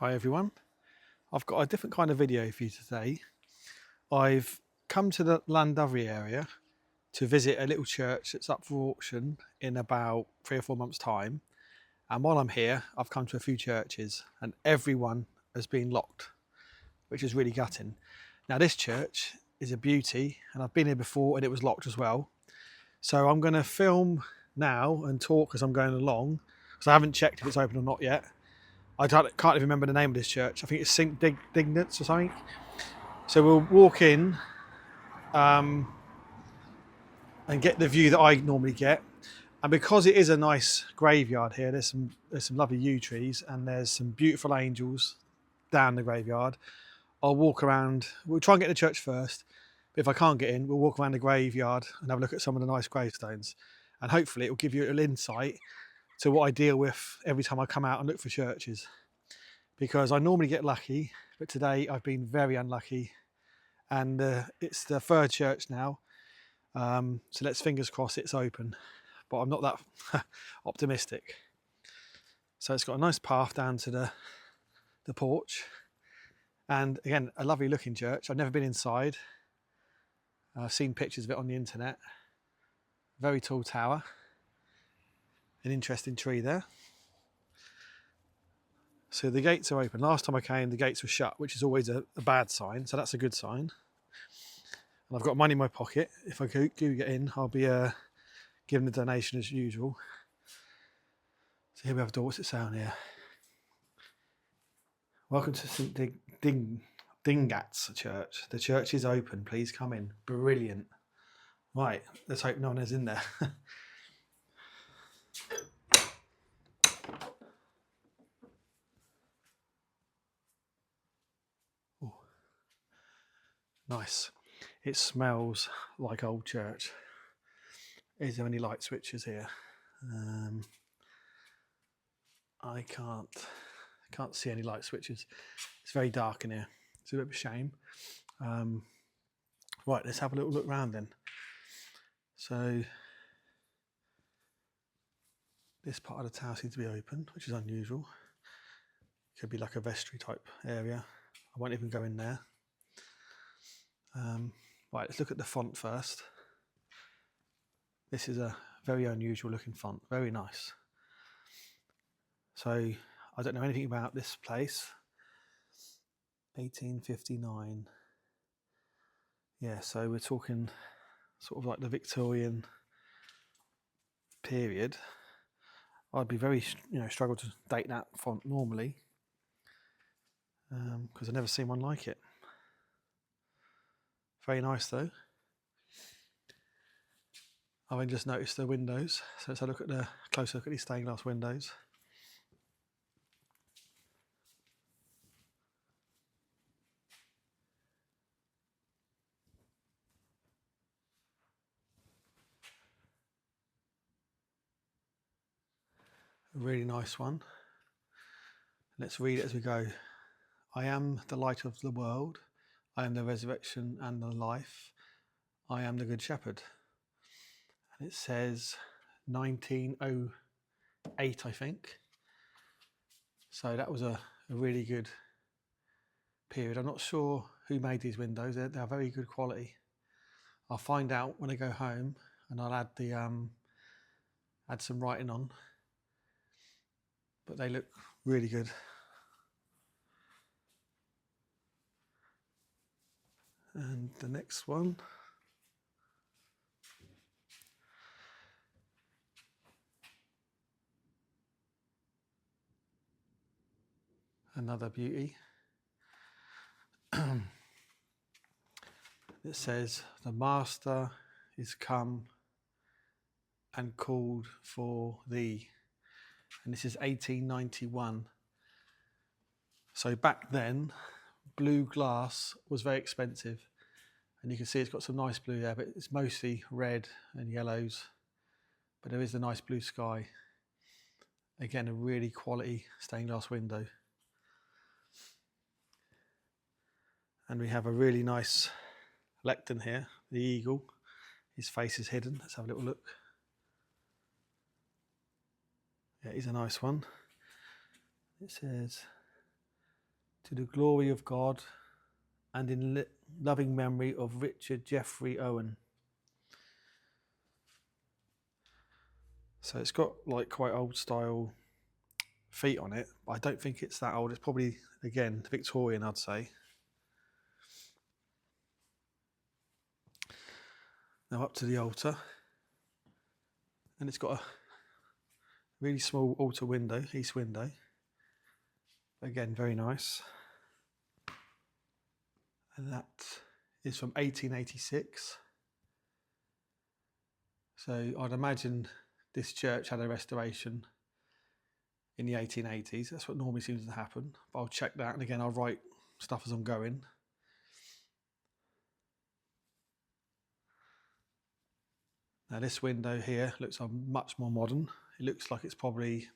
Hi everyone, I've got a different kind of video for you today. I've come to the Llandovery area to visit a little church that's up for auction in about 3 or 4 months time, and while I'm here I've come to a few churches and everyone has been locked, which is really gutting. Now this church is a beauty and I've been here before and it was locked as well, so I'm going to film now and talk as I'm going along because I haven't checked if it's open or not yet. I can't even remember the name of this church. I think it's St Dingat or something. So we'll walk in and get the view that I normally get. And because it is a nice graveyard here, there's some lovely yew trees and there's some beautiful angels down the graveyard. I'll walk around. We'll try and get to the church first. But if I can't get in, we'll walk around the graveyard and have a look at some of the nice gravestones. And hopefully it will give you a little insight to what I deal with every time I come out and look for churches. Because I normally get lucky, but today I've been very unlucky, and it's the third church now, so let's fingers crossed it's open, but I'm not that optimistic. So it's got a nice path down to the porch, and again a lovely looking church. I've never been inside. I've seen pictures of it on the internet. Very tall tower, an interesting tree there. So the gates are open. Last time I came, the gates were shut, which is always a bad sign. So that's a good sign. And I've got money in my pocket. If I do get in, I'll be giving the donation as usual. So here we have a door. What's it say on here? Welcome to St Dingat's church. The church is open. Please come in. Brilliant. Right, let's hope no one is in there. Ooh. Nice. It smells like old church. Is there any light switches here? I can't see any light switches. It's very dark in here. It's a bit of a shame. Right, let's have a little look around then. So this part of the tower seems to be open, which is unusual. Could be like a vestry type area. I won't even go in there. Right, let's look at the font first. This is a very unusual looking font, very nice. So I don't know anything about this place. 1859. Yeah, so we're talking sort of like the Victorian period. I'd be very, struggle to date that font normally, because I've never seen one like it. Very nice though. I've just noticed the windows, so let's have a look at the closer look at these stained glass windows. A really nice one. Let's read it as we go. I am the light of the world. I am the resurrection and the life. I am the good shepherd. And it says 1908, I think. So that was a really good period. I'm not sure who made these windows. They're very good quality. I'll find out when I go home, and I'll add the add some writing on. But they look really good. And the next one. Another beauty. It says, the master is come and called for thee. And this is 1891. So back then, blue glass was very expensive. And you can see it's got some nice blue there, but it's mostly red and yellows. But there is a nice blue sky. Again, a really quality stained glass window. And we have a really nice lectern here, the eagle. His face is hidden. Let's have a little look. Yeah, he's a nice one. It says, to the glory of God and in loving memory of Richard Jeffrey Owen. So it's got like quite old style feet on it, but I don't think it's that old. It's probably, again, Victorian, I'd say. Now up to the altar, and it's got a really small altar window, east window. Again, very nice. And that is from 1886. So I'd imagine this church had a restoration in the 1880s. That's what normally seems to happen. But I'll check that, and again, I'll write stuff as I'm going. Now this window here looks much more modern. It looks like it's probably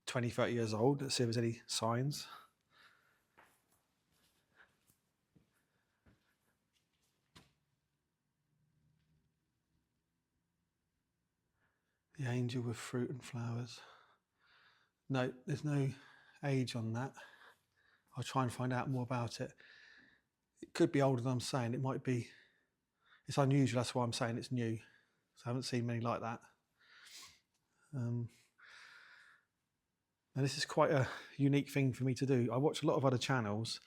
20, 30 years old. Let's see if there's any signs. The angel with fruit and flowers. No, there's no age on that. I'll try and find out more about it. It could be older than I'm saying. It might be. It's unusual, that's why I'm saying it's new. So I haven't seen many like that. And this is quite a unique thing for me to do. I watch a lot of other channels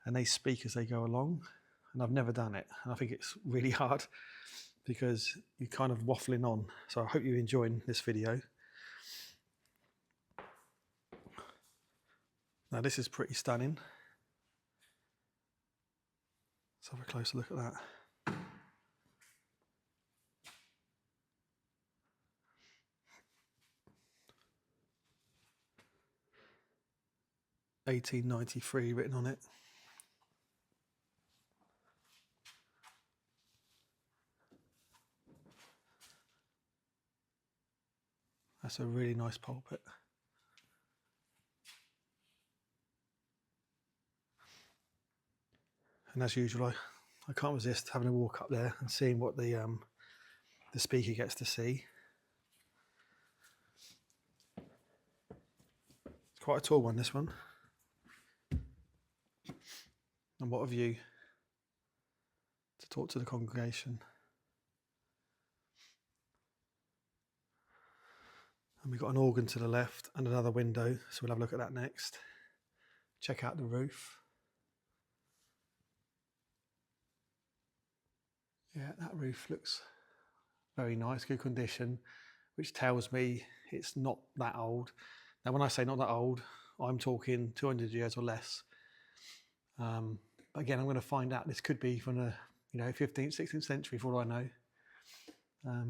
and they speak as they go along, and I've never done it. And I think it's really hard because you're kind of waffling on. So I hope you're enjoying this video. Now this is pretty stunning. Let's have a closer look at that. "1893" written on it. That's a really nice pulpit. And as usual, I can't resist having a walk up there and seeing what the speaker gets to see. It's quite a tall one, this one. And what a view to talk to the congregation. And we've got an organ to the left and another window, so we'll have a look at that next. Check out the roof. Yeah, that roof looks very nice, good condition, which tells me it's not that old. Now, when I say not that old, I'm talking 200 years or less. Again, I'm going to find out. This could be from the 15th, 16th century, for all I know. But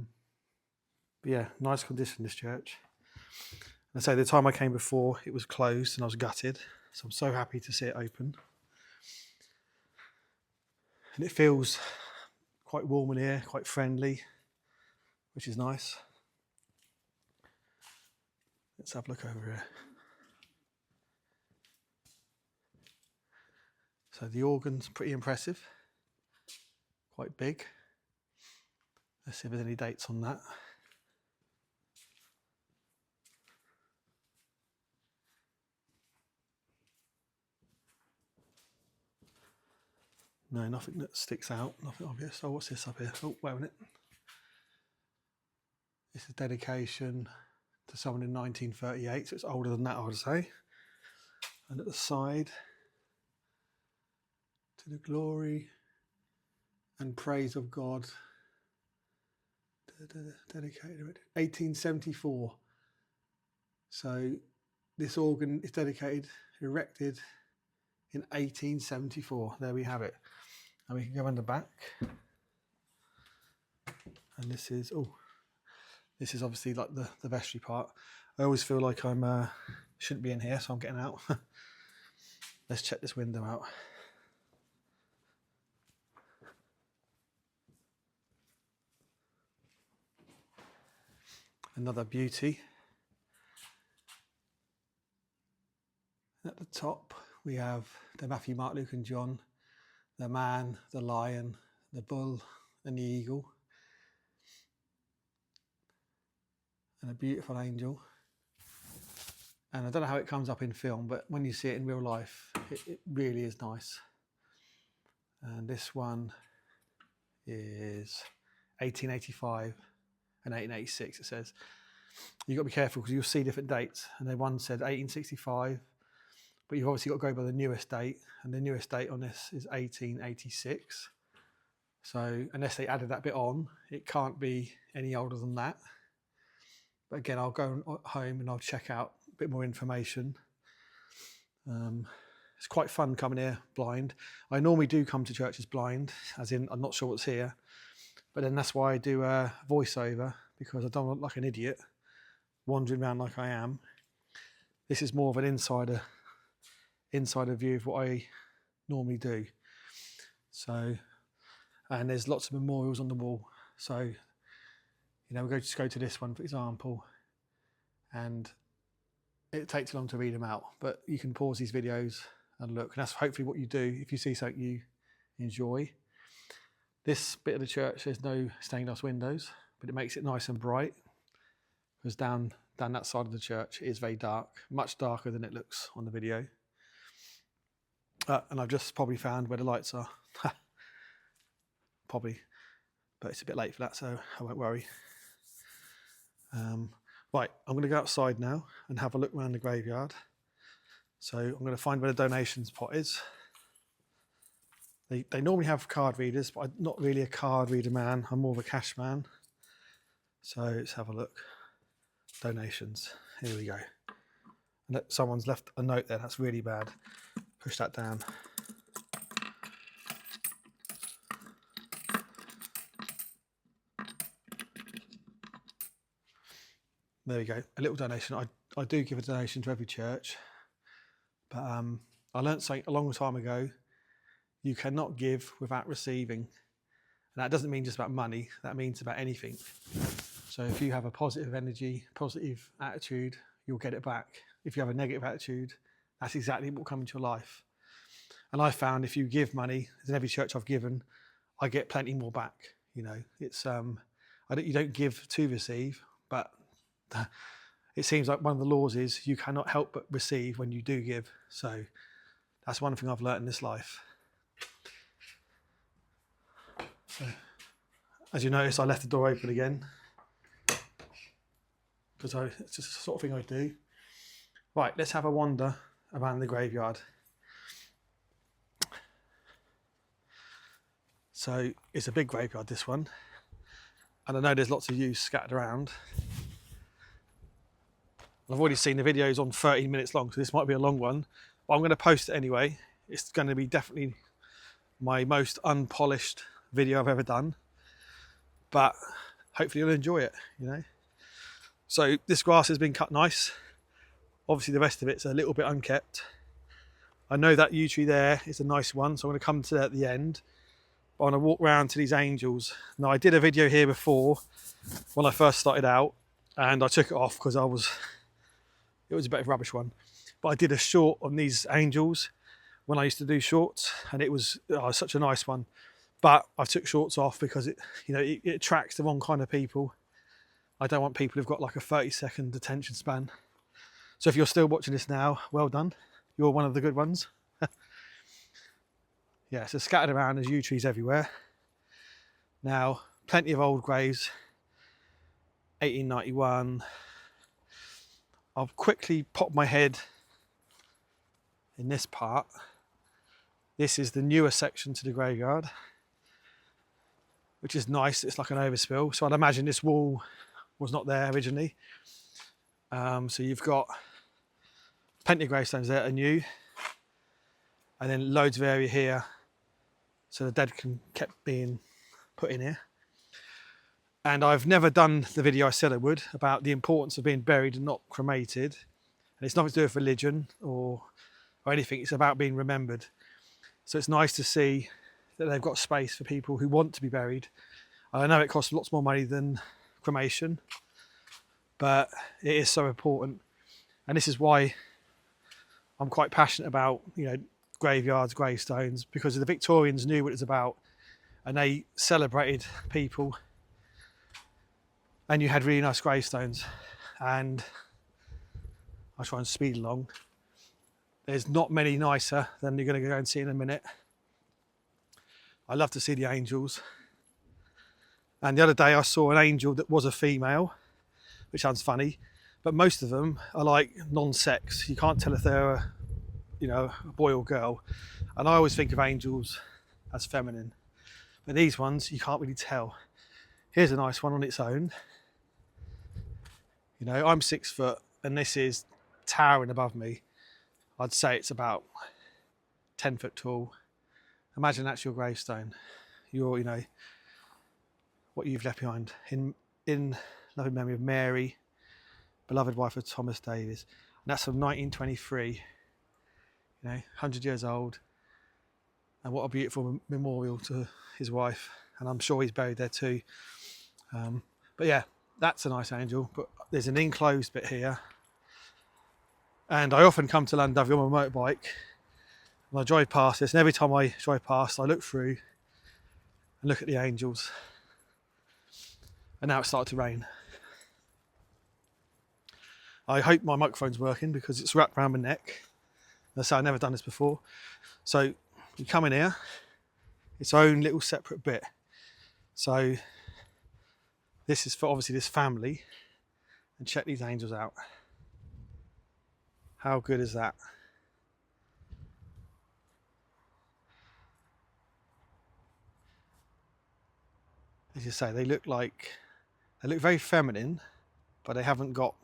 yeah, nice condition, this church. And so the time I came before, it was closed and I was gutted. So I'm so happy to see it open. And it feels quite warm in here, quite friendly, which is nice. Let's have a look over here. So the organ's pretty impressive, quite big. Let's see if there's any dates on that. No, nothing that sticks out, nothing obvious. Oh, what's this up here? Oh, wait a minute. This is dedication to someone in 1938, so it's older than that, I would say. And at the side, to the glory and praise of God, dedicated 1874. So this organ is dedicated, erected in 1874. There we have it. And we can go on the back. And this is obviously like the vestry part. I always feel like I'm shouldn't be in here, so I'm getting out. Let's check this window out. Another beauty. At the top we have the Matthew, Mark, Luke and John, the man, the lion, the bull and the eagle, and a beautiful angel. And I don't know how it comes up in film, but when you see it in real life, it really is nice. And this one is 1885 and 1886, it says. You've got to be careful because you'll see different dates. And then one said 1865, but you've obviously got to go by the newest date. And the newest date on this is 1886. So unless they added that bit on, it can't be any older than that. But again, I'll go home and I'll check out a bit more information. It's quite fun coming here blind. I normally do come to churches blind, as in I'm not sure what's here. But then that's why I do a voiceover, because I don't look like an idiot wandering around like I am. This is more of an insider view of what I normally do. So, and there's lots of memorials on the wall. So, you know, we'll just go to this one, for example, and it takes long to read them out, but you can pause these videos and look, and that's hopefully what you do if you see something you enjoy. This bit of the church, there's no stained glass windows, but it makes it nice and bright, because down that side of the church it is very dark, much darker than it looks on the video. And I've just probably found where the lights are. Probably, but it's a bit late for that, so I won't worry. Right, I'm going to go outside now and have a look around the graveyard. So I'm going to find where the donations pot is. They normally have card readers, but I'm not really a card reader man. I'm more of a cash man. So let's have a look. Donations. Here we go. And someone's left a note there. That's really bad. Push that down. There we go. A little donation. I do give a donation to every church. But I learned something a long time ago. You cannot give without receiving. And that doesn't mean just about money. That means about anything. So if you have a positive energy, positive attitude, you'll get it back. If you have a negative attitude, that's exactly what will come into your life. And I found if you give money, as in every church I've given, I get plenty more back. You know, it's you don't give to receive, but it seems like one of the laws is you cannot help but receive when you do give. So that's one thing I've learned in this life. So, as you notice, I left the door open again, because it's just the sort of thing I do. Right, let's have a wander around the graveyard. So it's a big graveyard, this one. And I know there's lots of use scattered around. I've already seen the videos on 13 minutes long, so this might be a long one. But I'm going to post it anyway. It's going to be definitely my most unpolished video I've ever done. But hopefully you'll enjoy it, you know. So this grass has been cut nice. Obviously the rest of it's a little bit unkept. I know that yew tree there is a nice one, so I'm going to come to that at the end. But I'm going to walk round to these angels. Now I did a video here before when I first started out, and I took it off because it was a bit of a rubbish one. But I did a short on these angels when I used to do shorts, and it was such a nice one. But I took shorts off because it attracts the wrong kind of people. I don't want people who've got like a 30-second attention span. So if you're still watching this now, well done. You're one of the good ones. Yeah, so scattered around, there's yew trees everywhere. Now, plenty of old graves. 1891. I'll quickly pop my head in this part. This is the newer section to the graveyard, which is nice. It's like an overspill. So I'd imagine this wall was not there originally. So you've got plenty of gravestones there, are new, and then loads of area here, so the dead can keep being put in here. And I've never done the video I said I would about the importance of being buried and not cremated. And it's nothing to do with religion or anything. It's about being remembered. So it's nice to see that they've got space for people who want to be buried. I know it costs lots more money than cremation, but it is so important. And this is why I'm quite passionate about, graveyards, gravestones, because the Victorians knew what it was about, and they celebrated people, and you had really nice gravestones. And I'll try and speed along. There's not many nicer than you're going to go and see in a minute. I love to see the angels. And the other day I saw an angel that was a female, which sounds funny, but most of them are like non-sex. You can't tell if they're a boy or girl. And I always think of angels as feminine, but these ones you can't really tell. Here's a nice one on its own. I'm 6 foot and this is towering above me. I'd say it's about 10 foot tall. Imagine that's your gravestone. What you've left behind. In loving memory of Mary, beloved wife of Thomas Davies. And that's from 1923. 100 years old. And what a beautiful memorial to his wife. And I'm sure he's buried there too. But yeah, that's a nice angel. But there's an enclosed bit here. And I often come to Llandovery on my motorbike and I drive past this, and every time I drive past I look through and look at the angels. And now it's started to rain. I hope my microphone's working because it's wrapped around my neck. As I say, I've never done this before. So you come in here, its own little separate bit. So this is for obviously this family, and check these angels out. How good is that? As you say, they look very feminine, but they haven't got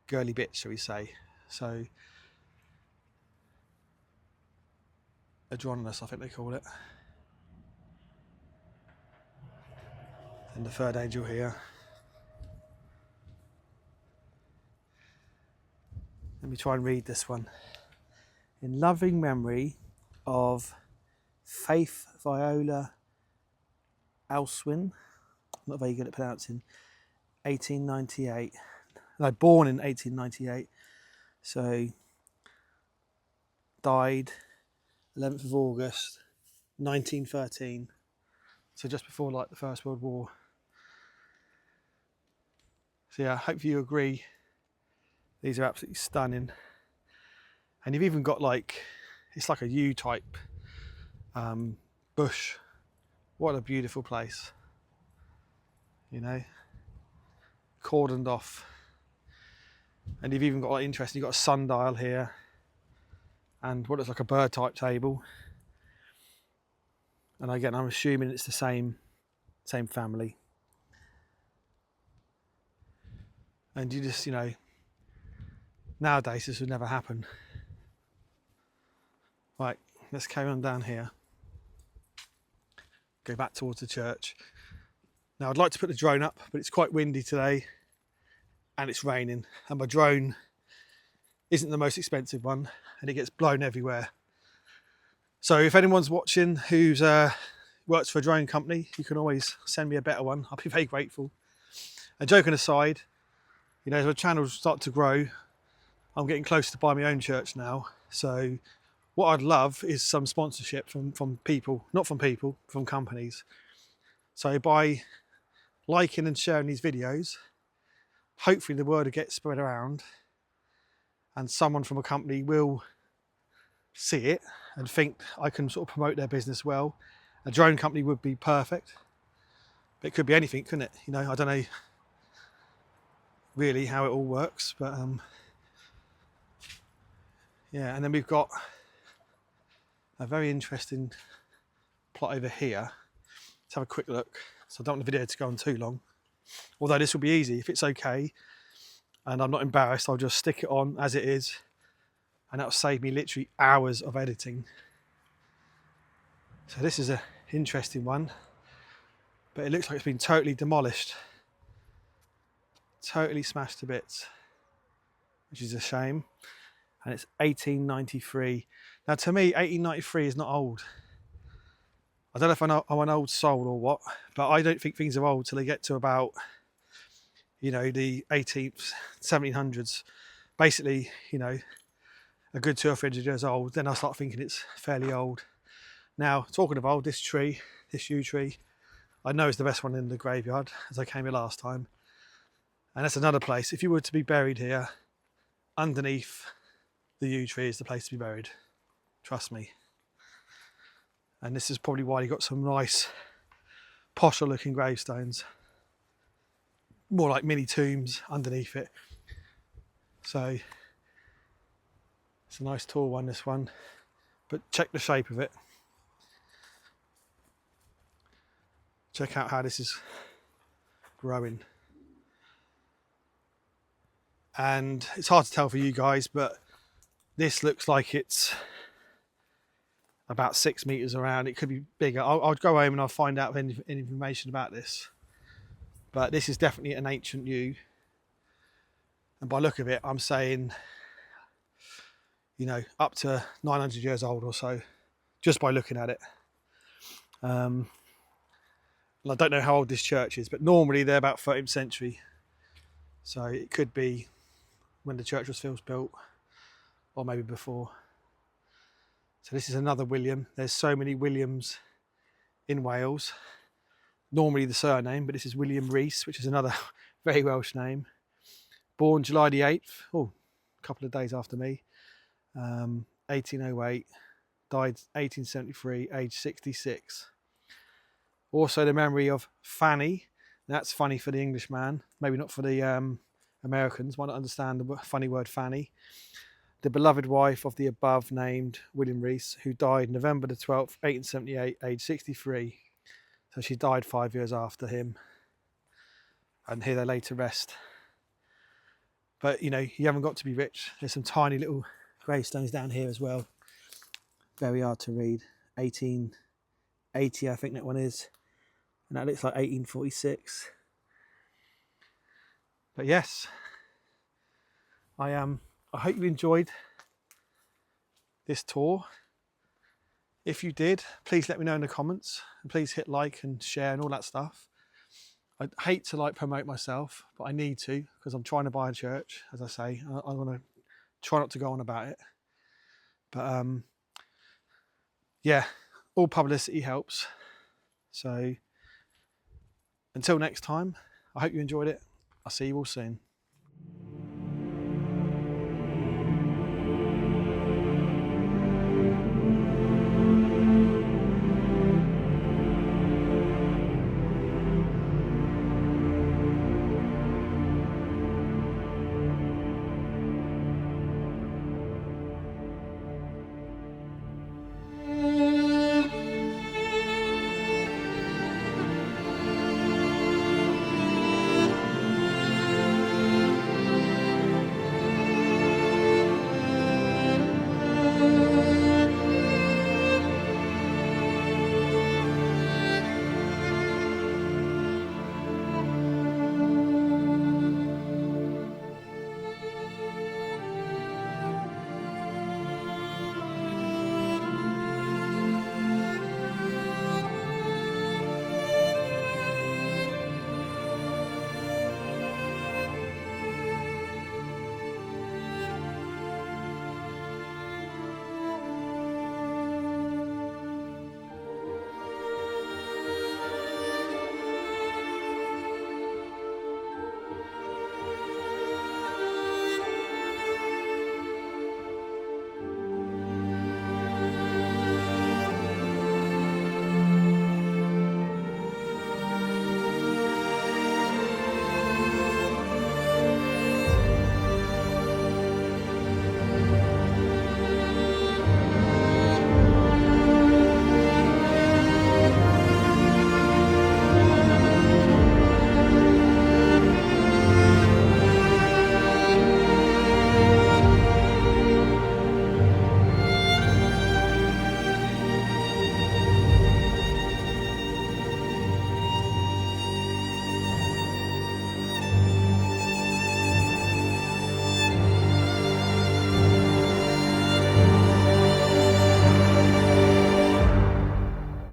girly bits, shall we say. So adroninus, I think they call it. And the third angel here. Let me try and read this one. In loving memory of Faith Viola Alswin, not very good at pronouncing, 1898. No, born in 1898. So died 11th of August 1913. So just before the First World War. So yeah, I hope you agree. These are absolutely stunning. And you've even got it's like a U-type bush. What a beautiful place. Cordoned off. And you've even got interesting, you've got a sundial here. And what looks like a bird type table. And again, I'm assuming it's the same family. And you just, nowadays this would never happen. Right, let's carry on down here. Go back towards the church. Now I'd like to put the drone up, but it's quite windy today and it's raining, and my drone isn't the most expensive one and it gets blown everywhere. So if anyone's watching who's works for a drone company, you can always send me a better one. I'll be very grateful. And joking aside, as my channels start to grow, I'm getting close to buying my own church now. So what I'd love is some sponsorship from people, not from people, from companies. So by liking and sharing these videos, hopefully the word will get spread around and someone from a company will see it and think I can sort of promote their business well. A drone company would be perfect. But it could be anything, couldn't it? I don't know really how it all works, but yeah. And then we've got a very interesting plot over here. Let's have a quick look. So I don't want the video to go on too long. Although this will be easy. If it's okay and I'm not embarrassed, I'll just stick it on as it is. And that'll save me literally hours of editing. So this is an interesting one. But it looks like it's been totally demolished. Totally smashed to bits. Which is a shame. And it's 1893. Now to me, 1893 is not old. I don't know if I'm an old soul or what, but I don't think things are old till they get to about, the 18th, 1700s. Basically, a good 200 or 300 years old, then I start thinking it's fairly old. Now, talking of old, this yew tree, I know is the best one in the graveyard, as I came here last time. And that's another place. If you were to be buried here, underneath the yew tree is the place to be buried. Trust me. And this is probably why you got some nice, posher looking gravestones. More like mini tombs underneath it. So it's a nice tall one, this one. But check the shape of it. Check out how this is growing. And it's hard to tell for you guys, but this looks like it's about 6 meters around. It could be bigger. I'll go home and I'll find out any information about this. But this is definitely an ancient yew. And by look of it, I'm saying, you know, up to 900 years old or so, just by looking at it. And I don't know how old this church is, but normally they're about 13th century. So it could be when the church was first built, or maybe before. So this is another William. There's so many Williams in Wales. Normally the surname, but this is William Rees, which is another very Welsh name. Born July the 8th, a couple of days after me, 1808, died 1873, aged 66. Also the memory of Fanny. That's funny for the Englishman, maybe not for the Americans, might not understand the funny word Fanny. The beloved wife of the above named William Rees, who died November the 12th, 1878, aged 63. So she died 5 years after him. And here they lay to rest. But, you know, you haven't got to be rich. There's some tiny little gravestones down here as well. Very hard to read. 1880, I think that one is. And that looks like 1846. But yes, I hope you enjoyed this tour. If you did, please let me know in the comments, and please hit like and share and all that stuff. I hate to promote myself, but I need to, because I'm trying to buy a church, as I say. I want to try not to go on about it. But yeah, all publicity helps. So until next time, I hope you enjoyed it. I'll see you all soon.